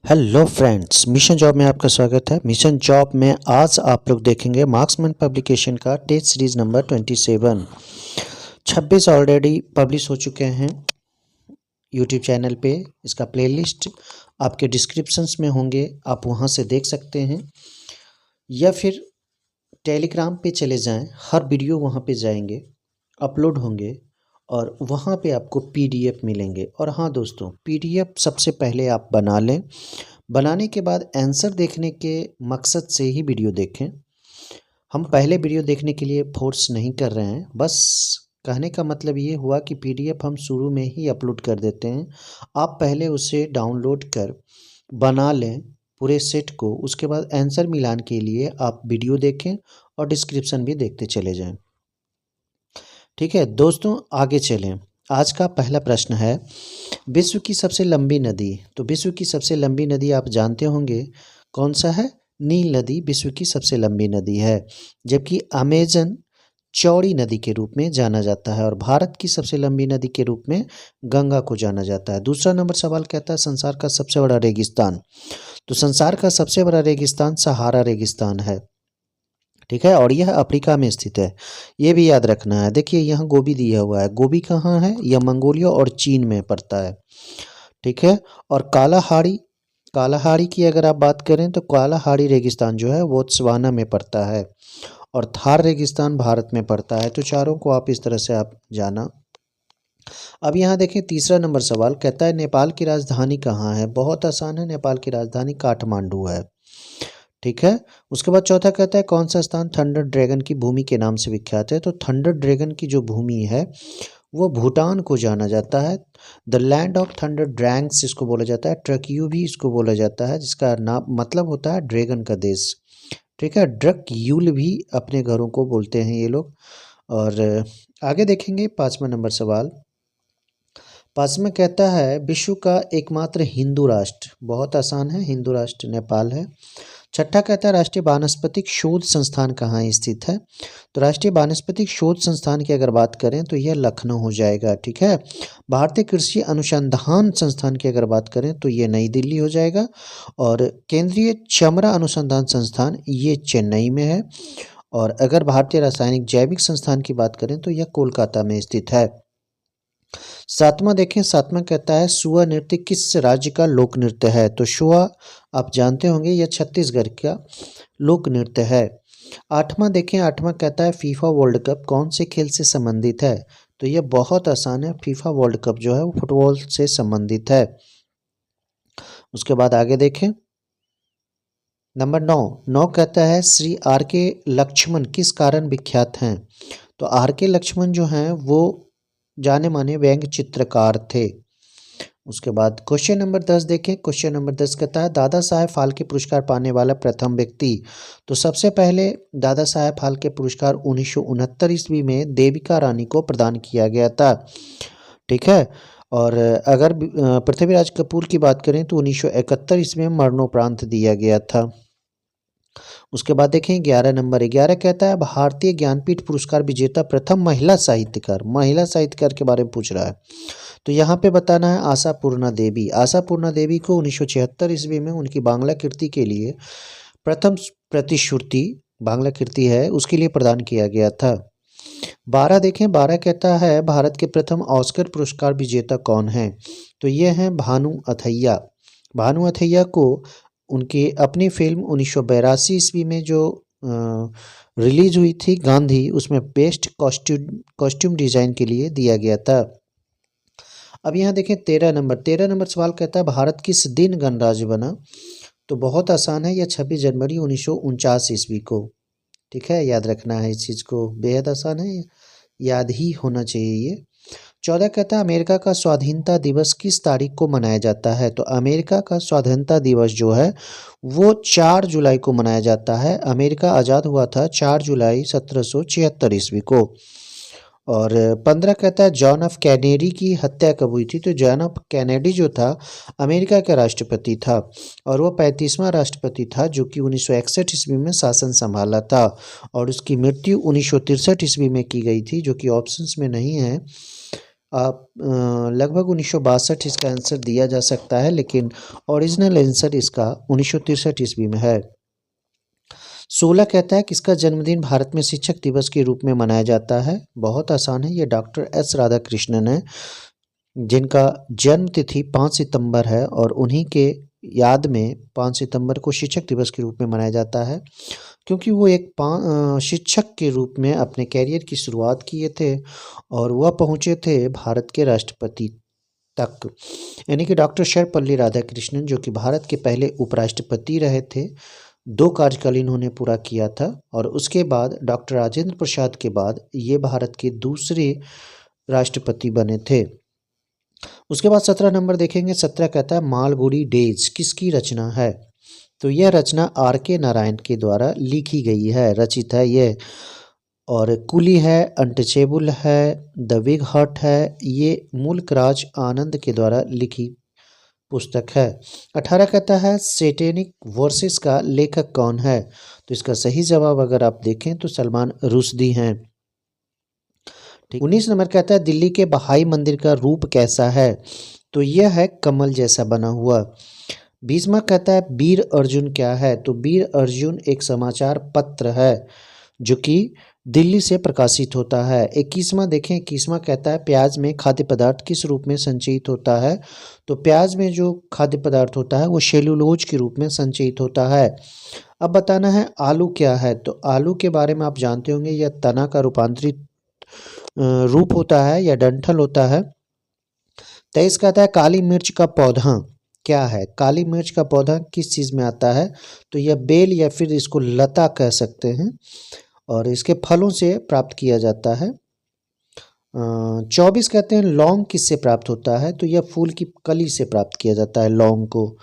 Hello friends, mission job में आपका स्वागत है। मिशन जॉब में आज आप लोग देखेंगे मार्क्समैन पब्लिकेशन का test series number 27। 26 already publish हो चुके हैं यूट्यूब चैनल पे। इसका प्लेलिस्ट आपके डिस्क्रिप्शंस में होंगे, आप वहां से देख सकते हैं, या फिर टेलीग्राम पे चले जाएं। हर वीडियो वहां पे जाएंगे, अपलोड होंगे और वहाँ पे आपको पीडीएफ मिलेंगे। और हाँ दोस्तों, पीडीएफ सबसे पहले आप बना लें। बनाने के बाद आंसर देखने के मकसद से ही वीडियो देखें। हम पहले वीडियो देखने के लिए फोर्स नहीं कर रहे हैं, बस कहने का मतलब ये हुआ कि पीडीएफ हम शुरू में ही अपलोड कर देते हैं। आप पहले उसे डाउनलोड कर बना लें पूरे सेट को, उसके बाद आंसर मिलान के लिए आप वीडियो देखें और डिस्क्रिप्शन भी देखते चले जाएं। ठीक है दोस्तों, आगे चलें। आज का पहला प्रश्न है, विश्व की सबसे लंबी नदी। तो विश्व की सबसे लंबी नदी आप जानते होंगे कौन सा है? नील नदी विश्व की सबसे लंबी नदी है, जबकि अमेजन चौड़ी नदी के रूप में जाना जाता है और भारत की सबसे लंबी नदी के रूप में गंगा को जाना जाता है। दूसरा नंबर सवाल कहता है, संसार का सबसे बड़ा रेगिस्तान। तो संसार का सबसे बड़ा रेगिस्तान सहारा रेगिस्तान है। ठीक है, और यह अफ्रीका में स्थित है, ये भी याद रखना है। देखिए यहाँ गोबी दिया हुआ है, गोबी कहाँ है? यह मंगोलिया और चीन में पड़ता है। ठीक है, और कालाहारी, कालाहारी की अगर आप बात करें तो कालाहारी रेगिस्तान जो है वो बोत्सवाना में पड़ता है और थार रेगिस्तान भारत में पड़ता है। तो चारों को आप इस तरह से आप जाना। अब यहाँ देखें तीसरा नंबर सवाल कहता है, नेपाल की राजधानी कहाँ है? बहुत आसान है, नेपाल की राजधानी काठमांडू है। ठीक है, उसके बाद चौथा कहता है, कौन सा स्थान थंडर ड्रैगन की भूमि के नाम से विख्यात है? तो थंडर ड्रैगन की जो भूमि है वो भूटान को जाना जाता है। The land of thunder dragons इसको बोला जाता है। ट्रक्यू भी इसको बोला जाता है, जिसका नाम मतलब होता है ड्रैगन का देश। ठीक है, ड्रक्यूल भी अपने घरों को बोलते हैं ये लोग। और आगे देखेंगे पाँचवा नंबर सवाल। पाँचवा कहता है, विश्व का एकमात्र हिंदू राष्ट्र। बहुत आसान है, हिंदू राष्ट्र नेपाल है। छठा कहता है, राष्ट्रीय वानस्पतिक शोध संस्थान कहाँ स्थित है? तो राष्ट्रीय वानस्पतिक शोध संस्थान की अगर बात करें तो यह लखनऊ हो जाएगा। ठीक है, भारतीय कृषि अनुसंधान संस्थान की अगर बात करें तो ये नई दिल्ली हो जाएगा। और केंद्रीय चमड़ा अनुसंधान संस्थान ये चेन्नई में है। और अगर भारतीय रासायनिक जैविक संस्थान की बात करें तो यह कोलकाता में स्थित है। सातवां देखें, सातवां कहता है, सुआ नृत्य किस राज्य का लोक नृत्य है? तो सुआ आप जानते होंगे यह छत्तीसगढ़ का लोक नृत्य है। आठवां देखें, आठवां कहता है, फीफा वर्ल्ड कप कौन से खेल से संबंधित है? तो यह बहुत आसान है, फीफा वर्ल्ड कप जो है वो फुटबॉल से संबंधित है। उसके बाद आगे देखें नंबर 9। 9 कहता है, श्री आर के लक्ष्मण किस कारण विख्यात हैं? तो आर के लक्ष्मण जो हैं वो जाने माने व्यंग्य चित्रकार थे। उसके बाद क्वेश्चन नंबर 10 देखें। क्वेश्चन नंबर 10 कहता है, दादा साहेब फाल्के पुरस्कार पाने वाला प्रथम व्यक्ति। तो सबसे पहले दादा साहेब फाल्के पुरस्कार 1969 ईस्वी में देविका रानी को प्रदान किया गया था। ठीक है, और अगर पृथ्वीराज कपूर की बात करें तो 1971 ईस्वी में मरणोपरांत दिया गया था। उसके बाद देखें 11 नंबर। 11 कहता है, भारतीय ज्ञानपीठ पुरस्कार विजेता प्रथम महिला साहित्यकार। महिला साहित्यकार के बारे में पूछ रहा है, तो यहाँ पे बताना है आशापूर्णा देवी। आशापूर्णा देवी को 1976 ईस्वी में उनकी बांग्ला कृति के लिए प्रथम प्रतिश्रुति, बांग्ला कृति है, उसके लिए प्रदान किया गया था। 12 देखें। 12 कहता है, भारत के प्रथम ऑस्कर पुरस्कार विजेता कौन है? तो ये हैं भानु अथैया। भानु अथैया को उनकी अपनी फिल्म 1982 ईस्वी में जो रिलीज हुई थी गांधी, उसमें बेस्ट कॉस्ट्यूम डिजाइन के लिए दिया गया था। अब यहाँ देखें 13 नंबर। 13 नंबर सवाल कहता है, भारत किस दिन गणराज्य बना? तो बहुत आसान है, यह 26 जनवरी 1949 ईस्वी को। ठीक है, याद रखना है इस चीज़ को, बेहद आसान है, याद ही होना चाहिए ये। 14 कहता है, अमेरिका का स्वाधीनता दिवस किस तारीख को मनाया जाता है? तो अमेरिका का स्वाधीनता दिवस जो है वो 4 जुलाई को मनाया जाता है। अमेरिका आज़ाद हुआ था 4 जुलाई 1776 ईस्वी को। और 15 कहता है, जॉन एफ कैनेडी की हत्या कब हुई थी? तो जॉन एफ कैनेडी जो था अमेरिका का राष्ट्रपति था और वो 35वां राष्ट्रपति था जो कि 1961 ईस्वी में शासन संभाला था। और उसकी मृत्यु 1963 ईस्वी में की गई थी, जो कि ऑप्शंस में नहीं है। आप लगभग 1962 इसका आंसर दिया जा सकता है, लेकिन ओरिजिनल आंसर इसका 1963 ईस्वी में है। 16 कहता है किसका जन्मदिन भारत में शिक्षक दिवस के रूप में मनाया जाता है। बहुत आसान है, ये डॉक्टर एस राधाकृष्णन है, जिनका जन्म तिथि 5 सितंबर है और उन्हीं के याद में 5 सितंबर को शिक्षक दिवस के रूप में मनाया जाता है, क्योंकि वो एक शिक्षक के रूप में अपने कैरियर की शुरुआत किए थे और वह पहुँचे थे भारत के राष्ट्रपति तक, यानी कि डॉक्टर सर्वपल्ली राधाकृष्णन, जो कि भारत के पहले उपराष्ट्रपति रहे थे। 2 कार्यकाल इन्होंने पूरा किया था और उसके बाद डॉक्टर राजेंद्र प्रसाद के बाद ये भारत के दूसरे राष्ट्रपति बने थे। उसके बाद 17 नंबर देखेंगे। 17 कहता है मालगुडी डेज किसकी रचना है। तो यह रचना R.K. नारायण के द्वारा लिखी गई है, रचित है ये। और कुली है, अनटचेबल है, द बिग हार्ट है, ये मुल्क राज आनंद के द्वारा लिखी पुस्तक है। 18 कहता है सैटेनिक वर्सेस का लेखक कौन है। तो इसका सही जवाब अगर आप देखें तो सलमान रुश्दी हैं। 19 नंबर कहता है दिल्ली के बहाई मंदिर का रूप कैसा है। तो यह है कमल जैसा बना हुआ। 20वां कहता है वीर अर्जुन क्या है। तो वीर अर्जुन एक समाचार पत्र है जो कि दिल्ली से प्रकाशित होता है। 21वां देखें। 21वां कहता है प्याज में खाद्य पदार्थ किस रूप में संचयित होता है। तो प्याज में जो खाद्य पदार्थ होता है वो सेलुलोज के रूप में संचयित होता है। अब बताना है आलू क्या है। तो आलू के बारे में आप जानते होंगे, यह तना का रूपांतरित रूप होता है या डंठल होता है। 23 कहता है काली मिर्च का पौधा क्या है। काली मिर्च का पौधा किस चीज़ में आता है। तो यह बेल या फिर इसको लता कह सकते हैं और इसके फलों से प्राप्त किया जाता है। 24 कहते हैं लौंग किससे प्राप्त होता है। तो यह फूल की कली से प्राप्त किया जाता है लौंग को।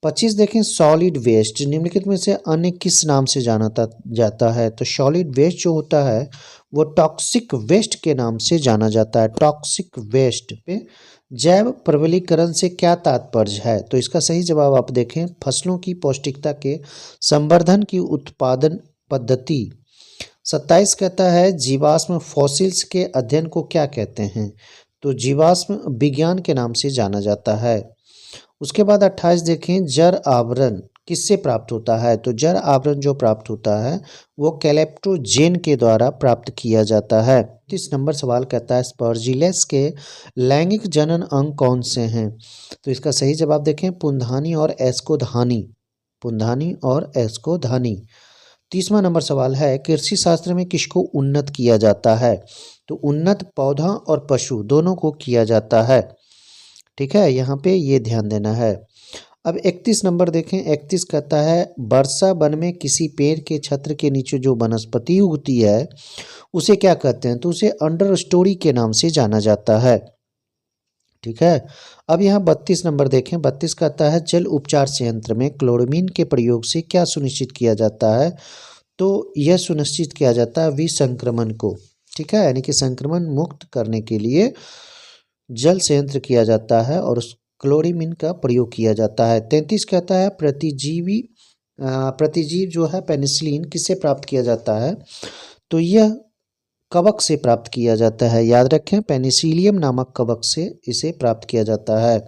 25 देखें सॉलिड वेस्ट निम्नलिखित में से अन्य किस नाम से जाना जाता है। तो सॉलिड वेस्ट जो होता है वो टॉक्सिक वेस्ट के नाम से जाना जाता है। टॉक्सिक वेस्ट पे जैव प्रबलीकरण से क्या तात्पर्य है। तो इसका सही जवाब आप देखें फसलों की पौष्टिकता के संवर्धन की उत्पादन पद्धति। 27 कहता है जीवाश्म फॉसिल्स के अध्ययन को क्या कहते हैं। तो जीवाश्म विज्ञान के नाम से जाना जाता है। उसके बाद 28 देखें जर आवरण किससे प्राप्त होता है। तो जर आवरण जो प्राप्त होता है वो कैलेप्टोजेन के द्वारा प्राप्त किया जाता है। 30 नंबर सवाल कहता है स्पर्जिलस के लैंगिक जनन अंग कौन से हैं। तो इसका सही जवाब देखें पुंधानी और एस्कोधानी। पुंधानी और एस्कोधानी। 30वां नंबर सवाल है कृषि शास्त्र में किसको उन्नत किया जाता है। तो उन्नत पौधा और पशु दोनों को किया जाता है। ठीक है, यहाँ पे ये ध्यान देना है। अब 31 नंबर देखें। 31 कहता है वर्षा वन में किसी पेड़ के छत्र के नीचे जो वनस्पति उगती है उसे क्या कहते हैं। तो उसे अंडर स्टोरी के नाम से जाना जाता है। ठीक है, अब यहाँ 32 नंबर देखें। 32 कहता है जल उपचार संयंत्र में क्लोरामीन के प्रयोग से क्या सुनिश्चित किया जाता है। तो यह सुनिश्चित किया जाता है विसंक्रमण को। ठीक है, यानी कि संक्रमण मुक्त करने के लिए जल संयंत्र किया जाता है और उस क्लोरामीन का प्रयोग किया जाता है। 33 कहता है प्रतिजीव जो है पेनिसिलिन किससे प्राप्त किया जाता है। तो यह कवक से प्राप्त किया जाता है। याद रखें पेनिसिलियम नामक कवक से इसे प्राप्त किया जाता है।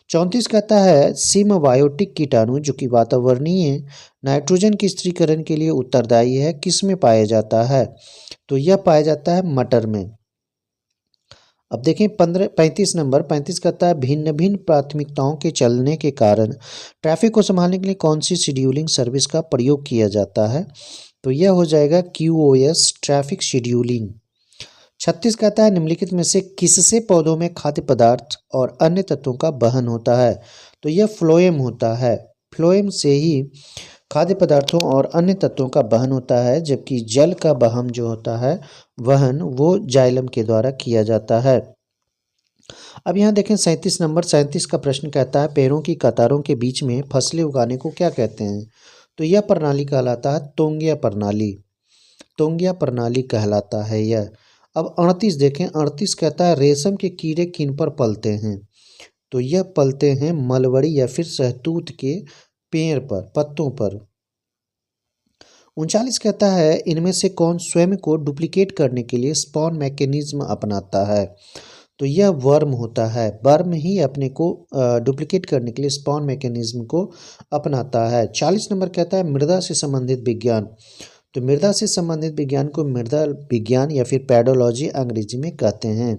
34 कहता है सिम्बायोटिक कीटाणु जो कि वातावरणीय नाइट्रोजन के स्थिरीकरण के लिए उत्तरदायी है किस में पाया जाता है। तो यह पाया जाता है मटर में। अब देखें 35 नंबर। 35 कहता है भिन्न भिन्न प्राथमिकताओं के चलने के कारण ट्रैफिक को संभालने के लिए कौन सी शेड्यूलिंग सर्विस का प्रयोग किया जाता है। तो यह हो जाएगा QoS ट्रैफिक शेड्यूलिंग। 36 कहता है निम्नलिखित में से किससे पौधों में खाद्य पदार्थ और अन्य तत्वों का वहन होता है। तो यह फ्लोएम होता है। फ्लोएम से ही खाद्य पदार्थों और अन्य तत्वों का वहन होता है, जबकि जल का वहन जो होता है वहन वो जाइलम के द्वारा किया जाता है। अब यहाँ देखें 37 नंबर। 37 का प्रश्न कहता है पेड़ों की कतारों के बीच में फसलें उगाने को क्या कहते हैं। तो यह प्रणाली कहलाता है तोंगिया प्रणाली। तोंगिया प्रणाली कहलाता है यह। अब 38 देखें। 38 कहता है रेशम के कीड़े किन पर पलते हैं। तो यह पलते हैं मलबरी या फिर शहतूत के पेड़ पर, पत्तों पर। 39 कहता है इनमें से कौन स्वयं को डुप्लीकेट करने के लिए स्पॉन मैकेनिज्म अपनाता है। तो यह वर्म होता है। वर्म ही अपने को डुप्लीकेट करने के लिए स्पॉन मैकेनिज्म को अपनाता है। 40 नंबर कहता है मृदा से संबंधित विज्ञान। तो मृदा से संबंधित विज्ञान को मृदा विज्ञान या फिर पैडोलॉजी अंग्रेजी में कहते हैं।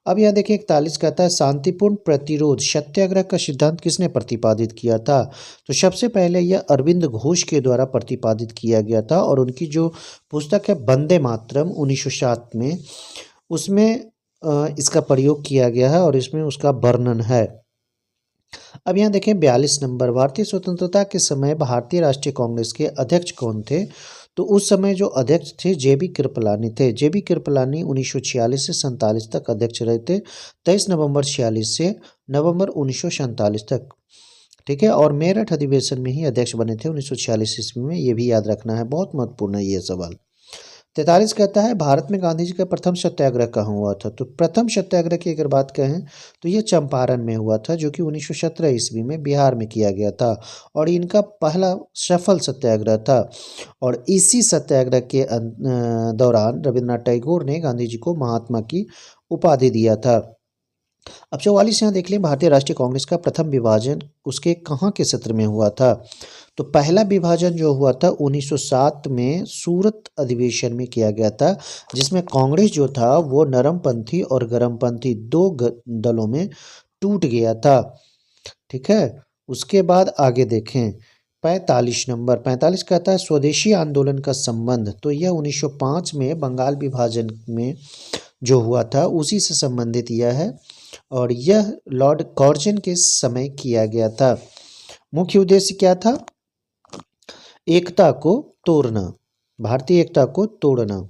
अब यहाँ देखिए 41 कहता है शांतिपूर्ण प्रतिरोध सत्याग्रह का सिद्धांत किसने प्रतिपादित किया था। तो सबसे पहले यह अरविंद घोष के द्वारा प्रतिपादित किया गया था और उनकी जो पुस्तक है वंदे मातरम 1907 में, उसमें इसका प्रयोग किया गया है और इसमें उसका वर्णन है। अब यहाँ देखें 42 नंबर, भारतीय स्वतंत्रता के समय भारतीय राष्ट्रीय कांग्रेस के अध्यक्ष कौन थे। तो उस समय जो अध्यक्ष थे जेबी कृपलानी थे। जेबी कृपलानी 1946 से 47 तक अध्यक्ष रहे थे, 23 नवंबर 46 से नवंबर 1947 तक। ठीक है, और मेरठ अधिवेशन में ही अध्यक्ष बने थे 1946 ईस्वी में, ये भी याद रखना है, बहुत महत्वपूर्ण है ये सवाल। 43 कहता है भारत में गांधी जी का प्रथम सत्याग्रह कहाँ हुआ था। तो प्रथम सत्याग्रह की अगर बात कहें तो ये चंपारण में हुआ था, जो कि 1917 ईस्वी में बिहार में किया गया था और इनका पहला सफल सत्याग्रह था। और इसी सत्याग्रह के दौरान रविंद्रनाथ टैगोर ने गांधी जी को महात्मा की उपाधि दिया था। अब 44 यहाँ देख लें, भारतीय राष्ट्रीय कांग्रेस का प्रथम विभाजन उसके कहाँ के सत्र में हुआ था। तो पहला विभाजन जो हुआ था 1907 में सूरत अधिवेशन में किया गया था, जिसमें कांग्रेस जो था वो नरमपंथी और गरमपंथी दो दलों में टूट गया था। ठीक है, उसके बाद आगे देखें 45 नंबर, 45 कहता है स्वदेशी आंदोलन का संबंध। तो यह 1905 में बंगाल विभाजन में जो हुआ था उसी से संबंधित यह है और यह लॉर्ड कॉर्जन के समय किया गया था। मुख्य उद्देश्य क्या था, एकता को तोड़ना, भारतीय एकता को तोड़ना।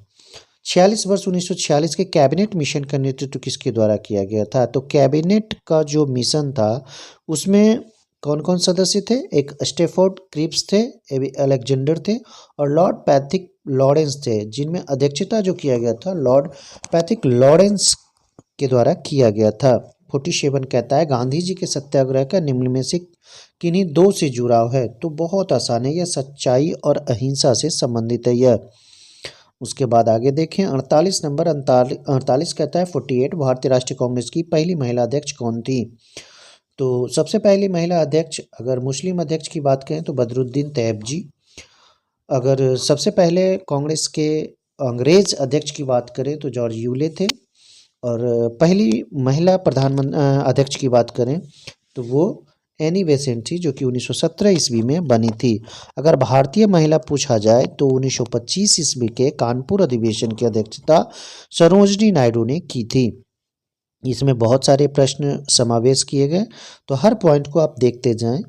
46 वर्ष 1946 के कैबिनेट मिशन का नेतृत्व किसके द्वारा किया गया था। तो कैबिनेट का जो मिशन था उसमें कौन कौन सदस्य थे, एक स्टेफोर्ड क्रिप्स थे, अलेक्जेंडर थे और लॉर्ड पैथिक लॉरेंस थे, जिनमें अध्यक्षता जो किया गया था लॉर्ड पैथिक लॉरेंस के द्वारा किया गया था। 47 कहता है गांधी जी के सत्याग्रह का निम्न में से किन्हीं दो से जुड़ाव है। तो बहुत आसान है, यह सच्चाई और अहिंसा से संबंधित है यह। उसके बाद आगे देखें 48 नंबर, 48 कहता है 48 भारतीय राष्ट्रीय कांग्रेस की पहली महिला अध्यक्ष कौन थी। तो सबसे पहली महिला अध्यक्ष अगर मुस्लिम अध्यक्ष की बात करें तो बदरुद्दीन तैयब जी। अगर सबसे पहले कांग्रेस के अंग्रेज अध्यक्ष की बात करें तो जॉर्ज यूले थे और पहली महिला प्रधानमंत्री अध्यक्ष की बात करें तो वो एनी बेसेंट थी, जो कि 1917 ईस्वी में बनी थी। अगर भारतीय महिला पूछा जाए तो 1925 ईस्वी के कानपुर अधिवेशन की अध्यक्षता सरोजनी नायडू ने की थी। इसमें बहुत सारे प्रश्न समावेश किए गए, तो हर पॉइंट को आप देखते जाएं।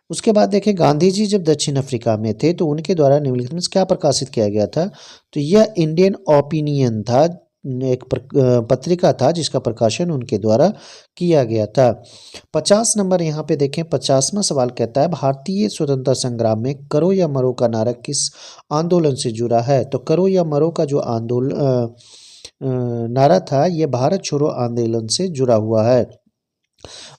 उसके बाद देखें गांधी जी जब दक्षिण अफ्रीका में थे तो उनके द्वारा निम्नलिखित में क्या प्रकाशित किया गया था। तो यह इंडियन ओपिनियन था, एक पत्रिका था जिसका प्रकाशन उनके द्वारा किया गया था। 50 नंबर यहाँ पे देखें, 50वां सवाल कहता है भारतीय स्वतंत्रता संग्राम में करो या मरो का नारा किस आंदोलन से जुड़ा है। तो करो या मरो का जो आंदोलन नारा था यह भारत छोड़ो आंदोलन से जुड़ा हुआ है।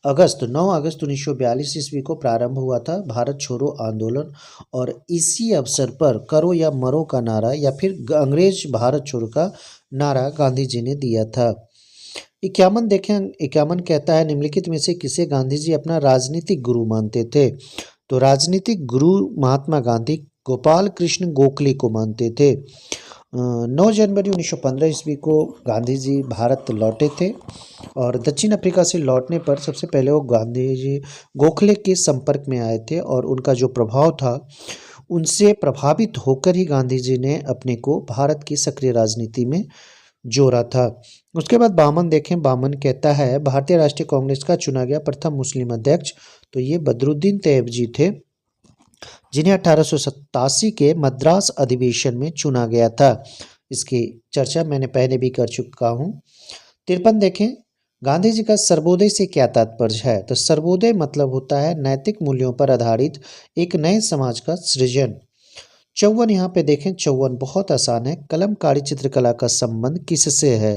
9 अगस्त 1942 ईस्वी को प्रारंभ हुआ था भारत छोड़ो आंदोलन और इसी अवसर पर करो या मरो का नारा या फिर अंग्रेज भारत छोड़ो का नारा गांधी जी ने दिया था। 51 देखें, 51 कहता है निम्नलिखित में से किसे गांधी जी अपना राजनीतिक गुरु मानते थे। तो राजनीतिक गुरु महात्मा गांधी गोपाल कृष्ण गोखले को मानते थे। 9 जनवरी 1915 ईस्वी को गांधी जी भारत लौटे थे और दक्षिण अफ्रीका से लौटने पर सबसे पहले वो गांधी जी गोखले के संपर्क में आए थे और उनका जो प्रभाव था उनसे प्रभावित होकर ही गांधी जी ने अपने को भारत की सक्रिय राजनीति में जोड़ा था। उसके बाद 52 देखें, 52 कहता है भारतीय राष्ट्रीय कांग्रेस का चुना गया प्रथम मुस्लिम अध्यक्ष। तो ये बदरुद्दीन तैयब जी थे, जिन्हें 1887 के मद्रास अधिवेशन में चुना गया था। इसकी चर्चा मैंने पहले भी कर चुका हूँ। 53 देखें, गांधी जी का सर्वोदय से क्या तात्पर्य है। तो सर्वोदय मतलब होता है नैतिक मूल्यों पर आधारित एक नए समाज का सृजन। 54 यहाँ पे देखें, 54 बहुत आसान है, कलमकारी चित्रकला का संबंध किससे है।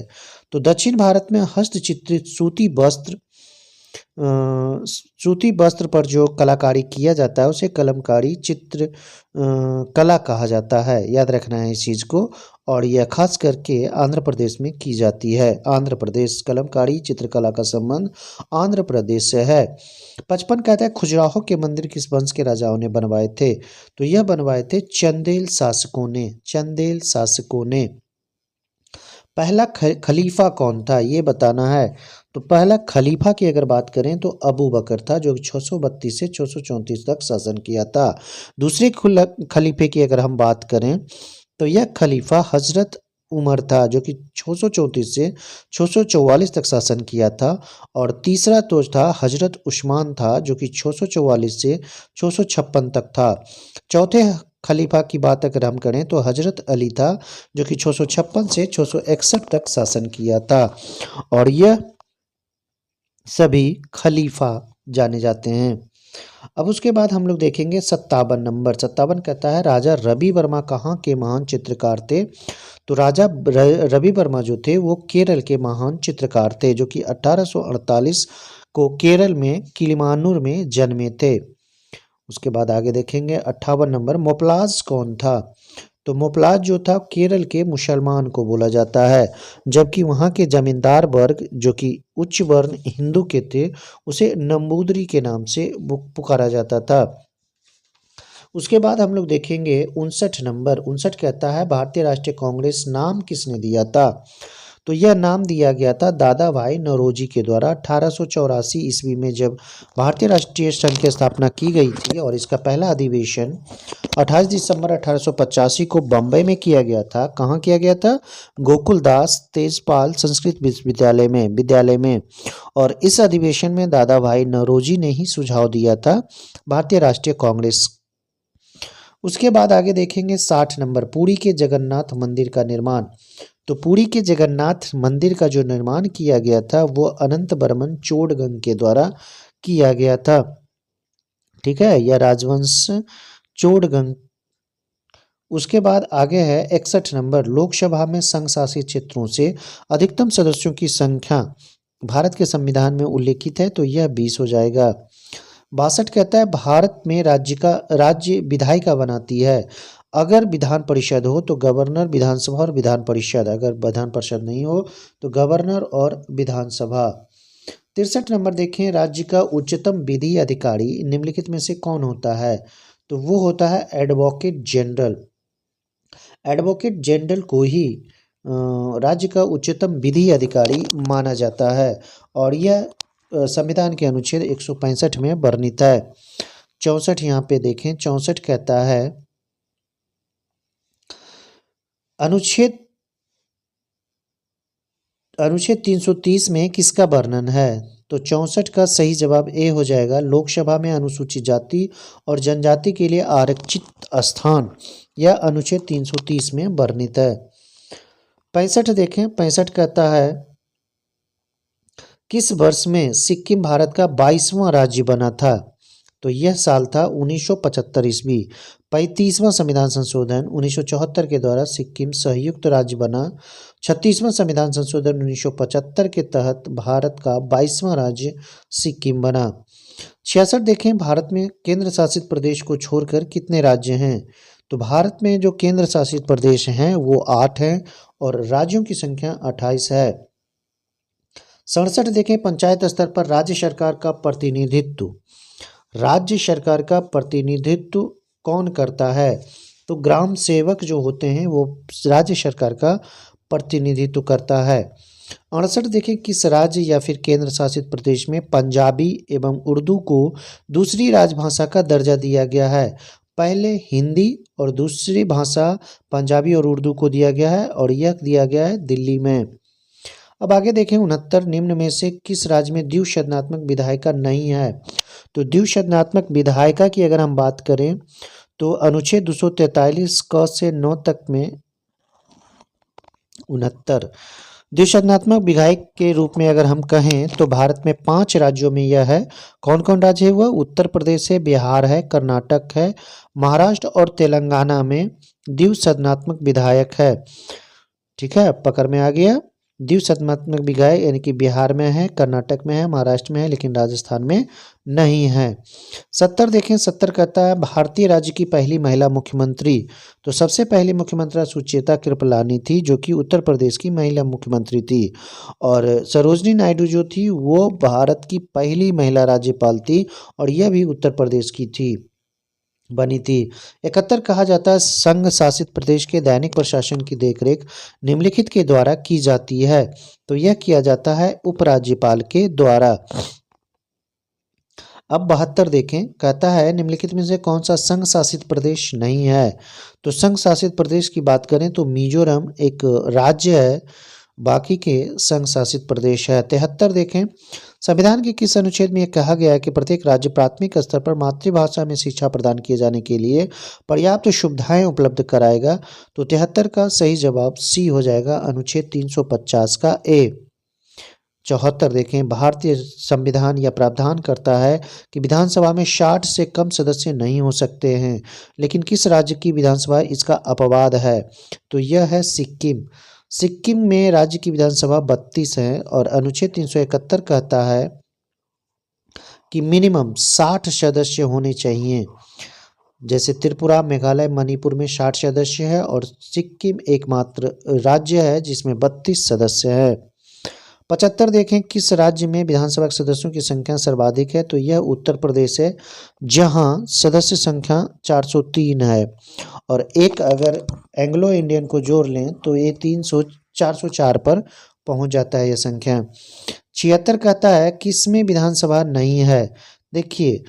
तो दक्षिण भारत में हस्तचित्रित सूती वस्त्र सूती वस्त्र पर जो कलाकारी किया जाता है उसे कलमकारी चित्र कला कहा जाता है। याद रखना है इस चीज़ को। और यह खास करके आंध्र प्रदेश में की जाती है। आंध्र प्रदेश, कलमकारी चित्रकला का संबंध आंध्र प्रदेश से है। 55 कहता है खजुराहो के मंदिर किस वंश के राजाओं ने बनवाए थे? तो यह बनवाए थे चंदेल शासकों ने। चंदेल शासकों ने। पहला खलीफा कौन था ये बताना है। तो पहला खलीफा की अगर बात करें तो अबू बकर था, जो 632 से 634 तक शासन किया था। दूसरे खलीफे की अगर हम बात करें तो यह खलीफा हजरत उमर था, जो कि 634 से 644 तक शासन किया था। और तीसरा तो था हजरत उस्मान था, जो कि 644 से 656 तक था। चौथे खलीफा की बात अगर हम करें तो हजरत अली था, जो कि 656 से 661 तक शासन किया था। और यह सभी खलीफा जाने जाते हैं। अब उसके बाद हम लोग देखेंगे 57 नंबर। 57 कहता है राजा रवि वर्मा कहाँ के महान चित्रकार थे? तो राजा रवि वर्मा जो थे वो केरल के महान चित्रकार थे, जो कि 1848 को केरल में किलिमानूर में जन्मे थे। उसके बाद आगे देखेंगे 58 नंबर। मोपलाज कौन था? तो मोपलाज जो था केरल के मुसलमान को बोला जाता है, जबकि वहाँ के जमींदार वर्ग जो कि उच्च वर्ण हिंदू के थे उसे नंबूदरी के नाम से पुकारा जाता था। उसके बाद हम लोग देखेंगे 59 नंबर। 59 कहता है भारतीय राष्ट्रीय कांग्रेस नाम किसने दिया था? तो यह नाम दिया गया था दादा भाई नौरोजी के द्वारा 1884 ईस्वी में, जब भारतीय राष्ट्रीय संघ की स्थापना की गई थी। और इसका पहला अधिवेशन 28 दिसंबर 1885 को बम्बई में किया गया था। कहाँ किया गया था? गोकुलदास तेजपाल संस्कृत विद्यालय में। और इस अधिवेशन में दादा भाई नौरोजी ने ही सुझाव दिया था भारतीय राष्ट्रीय कांग्रेस। उसके बाद आगे देखेंगे 60 नंबर। पुरी के जगन्नाथ मंदिर का निर्माण। तो पुरी के जगन्नाथ मंदिर का जो निर्माण किया गया था वो अनंत बर्मन चोडगंग के द्वारा किया गया था। ठीक है, यह राजवंश चोडगंग। उसके बाद आगे है 61 नंबर। लोकसभा में संघ शासित क्षेत्रों से अधिकतम सदस्यों की संख्या भारत के संविधान में उल्लेखित है, तो यह 20 हो जाएगा। 62 कहता है भारत में राज्य विधायिका बनाती है। अगर विधान परिषद हो तो गवर्नर, विधानसभा और विधान परिषद। अगर विधान परिषद नहीं हो तो गवर्नर और विधानसभा। 63 नंबर देखें। राज्य का उच्चतम विधि अधिकारी निम्नलिखित में से कौन होता है? तो वो होता है एडवोकेट जनरल। एडवोकेट जनरल को ही राज्य का उच्चतम विधि अधिकारी माना जाता है। और यह संविधान के अनुच्छेद 165 में वर्णित है। 64 यहाँ पे देखें। 64 कहता है अनुच्छेद 330 में किसका वर्णन है? तो 64 का सही जवाब ए हो जाएगा। लोकसभा में अनुसूचित जाति और जनजाति के लिए आरक्षित स्थान, यह अनुच्छेद 330 में वर्णित है। 65 देखें। 65 कहता है किस वर्ष में सिक्किम भारत का 22वां राज्य बना था? तो यह साल था 1975 ईस्वी। 35वां संविधान संशोधन 1974 के द्वारा सिक्किम संयुक्त राज्य बना। 36वां संविधान संशोधन 1975 के तहत भारत का 22वां राज्य सिक्किम बना। 66 देखें। भारत में केंद्र शासित प्रदेश को छोड़कर कितने राज्य हैं? तो भारत में जो केंद्र शासित प्रदेश हैं वो 8 हैं और राज्यों की संख्या 28 है। 67 देखें। पंचायत स्तर पर राज्य सरकार का प्रतिनिधित्व। राज्य सरकार का प्रतिनिधित्व कौन करता है? तो ग्राम सेवक जो होते हैं वो राज्य सरकार का प्रतिनिधित्व करता है। 68 देखें। किस राज्य या फिर केंद्र शासित प्रदेश में पंजाबी एवं उर्दू को दूसरी राजभाषा का दर्जा दिया गया है? पहले हिंदी और दूसरी भाषा पंजाबी और उर्दू को दिया गया है, और यह दिया गया है दिल्ली में। अब आगे देखें 69। निम्न में से किस राज्य में द्विसदनात्मक विधायिका नहीं है? तो द्विसदनात्मक विधायिका की अगर हम बात करें तो अनुच्छेद 243 क से 9 तक में 69 द्विसदनात्मक विधायक के रूप में अगर हम कहें तो भारत में 5 राज्यों में यह है। कौन कौन राज्य है? वह उत्तर प्रदेश है, बिहार है, कर्नाटक है, महाराष्ट्र और तेलंगाना में द्विसदनात्मक विधायक है। ठीक है, पकड़ में आ गया। द्विसंगमात्मक विधायक यानी कि बिहार में है, कर्नाटक में है, महाराष्ट्र में है, लेकिन राजस्थान में नहीं है। 70 देखें, 70 कहता है भारतीय राज्य की पहली महिला मुख्यमंत्री। तो सबसे पहली मुख्यमंत्री सुचेता कृपलानी थी, जो कि उत्तर प्रदेश की महिला मुख्यमंत्री थी। और सरोजनी नायडू जो थी वो भारत की पहली महिला राज्यपाल थी, और यह भी उत्तर प्रदेश की थी, बनी थी। 71 कहा जाता है संघ शासित प्रदेश के दैनिक प्रशासन की देखरेख निम्नलिखित के द्वारा की जाती है। तो यह किया जाता है उपराज्यपाल के द्वारा। अब 72 देखें, कहता है निम्नलिखित में से कौन सा संघ शासित प्रदेश नहीं है। तो संघ शासित प्रदेश की बात करें तो मिजोरम एक राज्य है, बाकी के संघ शासित प्रदेश है। 73 देखें, संविधान के किस अनुच्छेद में यह कहा गया है कि प्रत्येक राज्य प्राथमिक स्तर पर मातृभाषा में शिक्षा प्रदान किए जाने के लिए पर्याप्त सुविधाएं उपलब्ध कराएगा। तो 73 का सही जवाब सी हो जाएगा, अनुच्छेद 350 का ए। 74 देखें, भारतीय संविधान यह प्रावधान करता है कि विधानसभा में 60 से कम सदस्य नहीं हो सकते हैं, लेकिन किस राज्य की विधानसभा इसका अपवाद है। तो यह है सिक्किम। सिक्किम में राज्य की विधानसभा 32 है, और अनुच्छेद 371 कहता है कि मिनिमम 60 सदस्य होने चाहिए। जैसे त्रिपुरा, मेघालय, मणिपुर में 60 सदस्य है, और सिक्किम एकमात्र राज्य है जिसमें 32 सदस्य है। 75 देखें, किस राज्य में विधानसभा के सदस्यों की संख्या सर्वाधिक है। तो यह उत्तर प्रदेश है, जहां सदस्य संख्या 403 है, और एक अगर एंग्लो इंडियन को जोड़ लें तो ये 404 पर पहुंच जाता है यह संख्या। 76 कहता है किसमें विधानसभा नहीं है। देखिए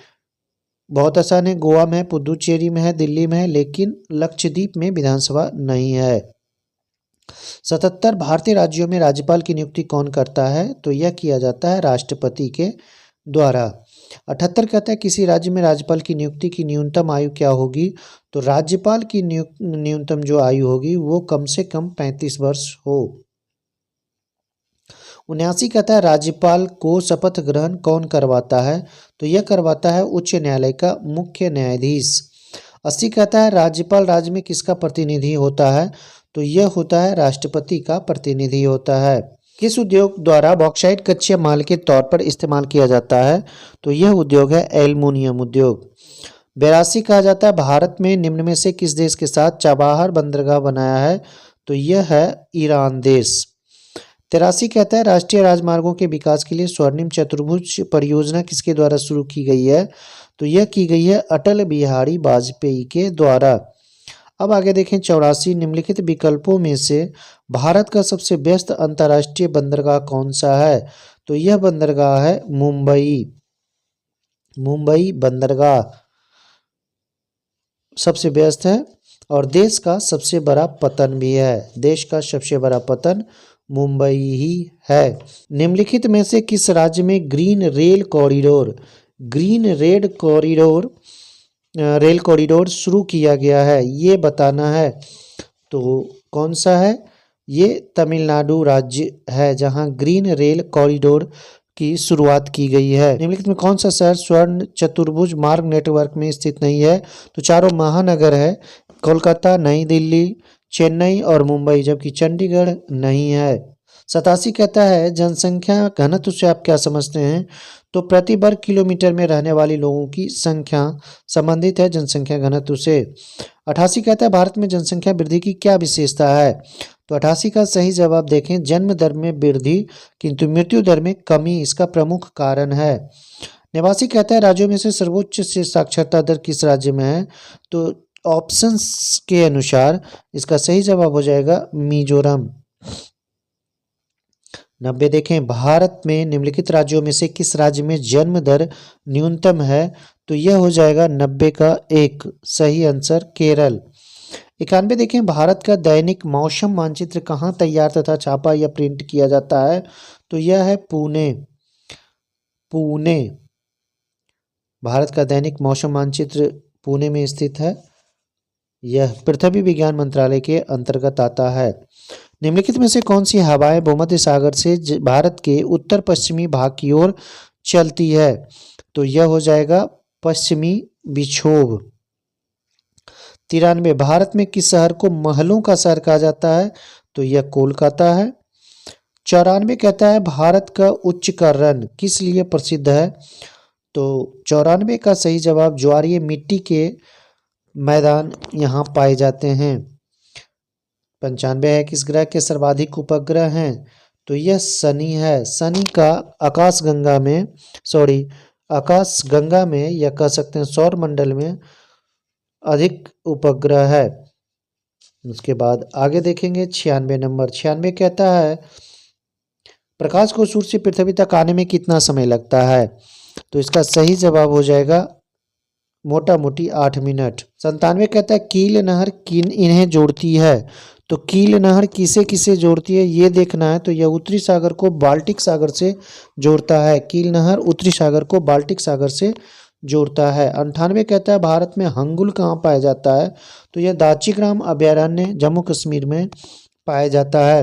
बहुत आसान है, गोवा में है, पुदुचेरी में है, दिल्ली में है, लेकिन लक्षद्वीप में विधानसभा नहीं है। 77 भारतीय राज्यों में राज्यपाल की नियुक्ति कौन करता है। तो यह किया जाता है राष्ट्रपति के द्वारा। 78 कहता है किसी राज्य में राज्यपाल की नियुक्ति की न्यूनतम आयु क्या होगी। तो राज्यपाल की न्यूनतम जो आयु होगी वो कम से कम 35 वर्ष हो। 79 कहता है राज्यपाल को शपथ ग्रहण कौन करवाता है। तो यह करवाता है उच्च न्यायालय का मुख्य न्यायाधीश। 80 कहता है राज्यपाल राज्य में किसका प्रतिनिधि होता है। तो यह होता है राष्ट्रपति का प्रतिनिधि होता है। किस उद्योग द्वारा बॉक्साइट कच्चे माल के तौर पर इस्तेमाल किया जाता है। तो यह उद्योग है एल्युमिनियम उद्योग। 82 कहा जाता है भारत में निम्न में से किस देश के साथ चाबहार बंदरगाह बनाया है। तो यह है ईरान देश। 83 कहता है राष्ट्रीय राजमार्गों के विकास के लिए स्वर्णिम चतुर्भुज परियोजना किसके द्वारा शुरू की गई है। तो यह की गई है अटल बिहारी वाजपेयी के द्वारा। अब आगे देखें 84, निम्नलिखित विकल्पों में से भारत का सबसे व्यस्त अंतर्राष्ट्रीय बंदरगाह कौन सा है। तो यह बंदरगाह है मुंबई बंदरगाह सबसे व्यस्त है, और देश का सबसे बड़ा पतन भी है। देश का सबसे बड़ा पतन मुंबई ही है। निम्नलिखित में से किस राज्य में ग्रीन रेल कॉरिडोर शुरू किया गया है, ये बताना है। तो कौन सा है, ये तमिलनाडु राज्य है जहां ग्रीन रेल कॉरिडोर की शुरुआत की गई है। निम्नलिखित में कौन सा शहर स्वर्ण चतुर्भुज मार्ग नेटवर्क में स्थित नहीं है। तो चारों महानगर है, कोलकाता, नई दिल्ली, चेन्नई और मुंबई, जबकि चंडीगढ़ नहीं है। 87 कहता है जनसंख्या घनत्व से आप क्या समझते हैं। तो प्रति वर्ग किलोमीटर में रहने वाले लोगों की संख्या संबंधित है जनसंख्या घनत्व से। 88 कहता है भारत में जनसंख्या वृद्धि की क्या विशेषता है। तो 88 का सही जवाब देखें, जन्म दर में वृद्धि किंतु मृत्यु दर में कमी इसका प्रमुख कारण है। 89 कहता है राज्यों में से सर्वोच्च से साक्षरता दर किस राज्य में है। तो ऑप्शंस के अनुसार इसका सही जवाब हो जाएगा मिजोरम। 90 देखें भारत में निम्नलिखित राज्यों में से किस राज्य में जन्म दर न्यूनतम है। तो यह हो जाएगा 90 का एक सही आंसर केरल। 91 देखें भारत का दैनिक मौसम मानचित्र कहाँ तैयार तथा छापा या प्रिंट किया जाता है। तो यह है पुणे। भारत का दैनिक मौसम मानचित्र पुणे में स्थित है। यह पृथ्वी विज्ञान मंत्रालय के अंतर्गत आता है। निम्नलिखित में से कौन सी हवाएं भूमध्य सागर से भारत के उत्तर पश्चिमी भाग की ओर चलती है। तो यह हो जाएगा पश्चिमी विक्षोभ। 93 भारत में किस शहर को महलों का शहर कहा जाता है। तो यह कोलकाता है। 94 कहता है भारत का उच्चकरण किस लिए प्रसिद्ध है। तो 94 का सही जवाब ज्वारीय मिट्टी के मैदान यहाँ पाए जाते हैं। 95 है किस ग्रह के सर्वाधिक उपग्रह हैं। तो यह शनि है। शनि का आकाश गंगा में या कह सकते हैं सौर मंडल में अधिक उपग्रह है। उसके बाद आगे देखेंगे 96 नंबर। 96 कहता है प्रकाश को सूर्य से पृथ्वी तक आने में कितना समय लगता है। तो इसका सही जवाब हो जाएगा मोटा मोटी 8 मिनट। 97 कहता है कील नहर इन्हें जोड़ती है। तो कील नहर किसे किसे जोड़ती है ये देखना है। तो यह उत्तरी सागर को बाल्टिक सागर से जोड़ता है। कील नहर उत्तरी सागर को बाल्टिक सागर से जोड़ता है। 98 कहता है भारत में हंगुल कहाँ पाया जाता है। तो यह दाचीग्राम अभयारण्य जम्मू कश्मीर में पाया जाता है।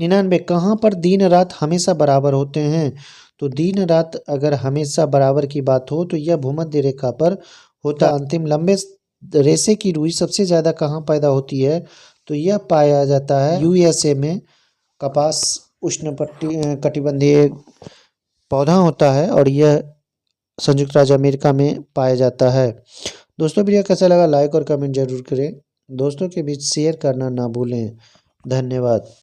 99 कहाँ पर दिन रात हमेशा बराबर होते हैं। तो दिन रात अगर हमेशा बराबर की बात हो तो यह भूमध्य रेखा पर होता। अंतिम लंबे रेशे की रुई सबसे ज़्यादा कहाँ पैदा होती है। तो यह पाया जाता है यूएसए में। कपास कटिबंधीय पौधा होता है और यह संयुक्त राज्य अमेरिका में पाया जाता है। दोस्तों वीडियो कैसा लगा लाइक और कमेंट जरूर करें। दोस्तों के बीच शेयर करना ना भूलें। धन्यवाद।